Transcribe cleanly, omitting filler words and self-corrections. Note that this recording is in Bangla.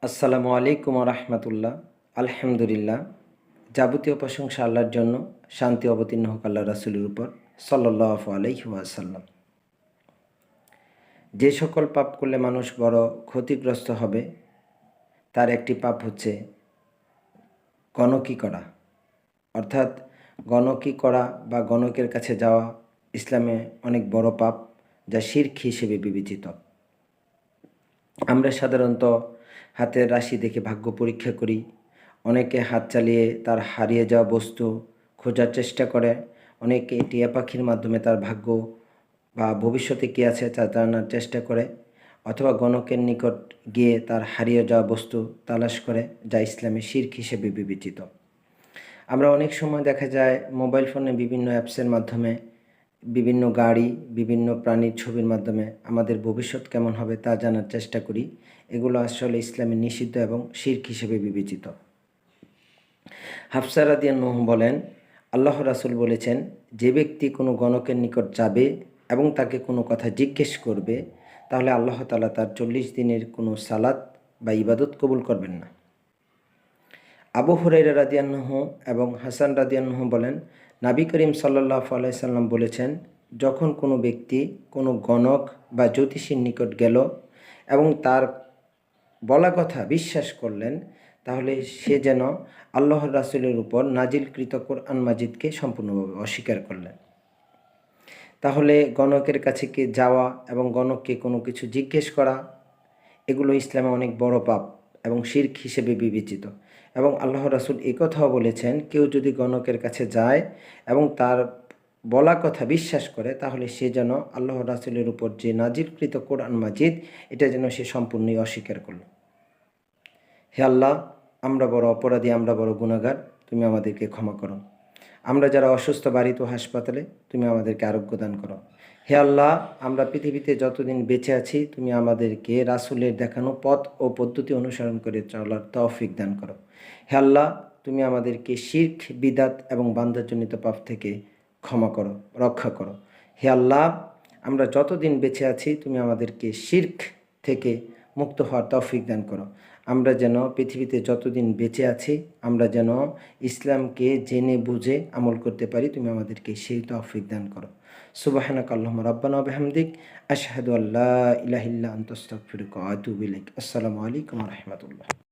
আসসালামু আলাইকুম রহমতুল্লাহ। আলহামদুলিল্লাহ, যাবতীয় প্রশংসা আল্লাহর জন্য, শান্তি অবতীর্ণ হোক আল্লাহ রাসূলের উপর সাল্লাল্লাহু আলাইহি ওয়াসাল্লাম। যে সকল পাপ করলে মানুষ বড় ক্ষতিগ্রস্ত হবে তার একটি পাপ হচ্ছে গণকি করা, অর্থাৎ গণকি করা বা গণকের কাছে যাওয়া ইসলামে অনেক বড় পাপ, যা শিরক হিসেবে বিবেচিত। আমরা সাধারণত হাতের রাশি দেখে ভাগ্য পরীক্ষা করি। অনেকে হাত চালিয়ে তার হারিয়ে যাওয়া বস্তু খোঁজার চেষ্টা করে। অনেকে টিয়া পাখির মাধ্যমে তার ভাগ্য বা ভবিষ্যতে কী আছে তা জানার চেষ্টা করে, অথবা গণকের নিকট গিয়ে তার হারিয়ে যাওয়া বস্তু তালাশ করে, যা ইসলামে শিরক হিসেবে বিবেচিত। আমরা অনেক সময় দেখা যায় মোবাইল ফোনে বিভিন্ন অ্যাপসের মাধ্যমে বিভিন্ন গাড়ি, বিভিন্ন প্রাণীর ছবির মাধ্যমে আমাদের ভবিষ্যৎ কেমন হবে তা জানার চেষ্টা করি। এগুলো আসলে ইসলামে নিষিদ্ধ এবং শিরক হিসেবে বিবেচিত। হাফসা রাদিয়াল্লাহু বলেন, আল্লাহ রাসূল বলেছেন, যে ব্যক্তি কোনো গণকের নিকট যাবে এবং তাকে কোনো কথা জিজ্ঞেস করবে, তাহলে আল্লাহ তাআলা তার 40 দিনের কোনো সালাত বা ইবাদত কবুল করবেন না। আবু হুরায়রা রাদিয়াল্লাহু এবং হাসান রাদিয়াল্লাহু বলেন, নবী করিম সাল্লাল্লাহু আলাইহি সাল্লাম বলেছেন, যখন কোনো ব্যক্তি কোনো গণক বা জ্যোতিষীর নিকট গেল এবং তার বলা কথা বিশ্বাস করলেন, তাহলে সে যেন আল্লাহর রাসূলের উপর নাজিলকৃত কোরআন মাজিদকে সম্পূর্ণভাবে অস্বীকার করলেন। তাহলে গণকের কাছে কি যাওয়া এবং গণককে কোনো কিছু জিজ্ঞেস করা, এগুলো ইসলামে অনেক বড় পাপ এবং শিরক হিসেবে বিবেচিত। এবং আল্লাহ রাসূল এই কথাও বলেছেন, কেউ যদি গণকের কাছে যায় এবং তার বলা কথা বিশ্বাস করে, তাহলে সে যেন আল্লাহ রাসূলের উপর যে নাজিলকৃত কোরআন মাজিদ, এটা যেন সে সম্পূর্ণই অস্বীকার করল। হে আল্লাহ, আমরা বড় অপরাধী, আমরা বড় গুনাহগার, তুমি আমাদেরকে ক্ষমা করো। আমরা যারা অসুস্থ বাড়িতে হাসপাতালে, তুমি আমাদেরকে আরোগ্য দান করো। হে আল্লাহ, আমরা পৃথিবীতে যতদিন বেঁচে আছি, তুমি আমাদেরকে রাসূলের দেখানো পথ ও পদ্ধতি অনুসরণ করে চলার তৌফিক দান করো। হে আল্লাহ, তুমি আমাদেরকে শিরক, বিদআত এবং বান্দাজনিত পাপ থেকে ক্ষমা করো, রক্ষা করো। হে আল্লাহ, আমরা যতদিন বেঁচে আছি, তুমি আমাদেরকে শিরক থেকে মুক্ত হওয়ার তৌফিক দান করো। আমরা যেন পৃথিবীতে যতদিন বেঁচে আছি, আমরা যেন ইসলামকে জেনে বুঝে আমল করতে পারি, তুমি আমাদেরকে সেই তৌফিক দান করো। সুবহানাকা আল্লাহুম্মা রাব্বানা ওয়া বিহামদিক, আশহাদু আল্লা ইলাহা ইল্লা আনতা আস্তাগফিরুকা ওয়া আতুবু ইলাইক। আসসালামু আলাইকুম ওয়া রাহমাতুল্লাহ।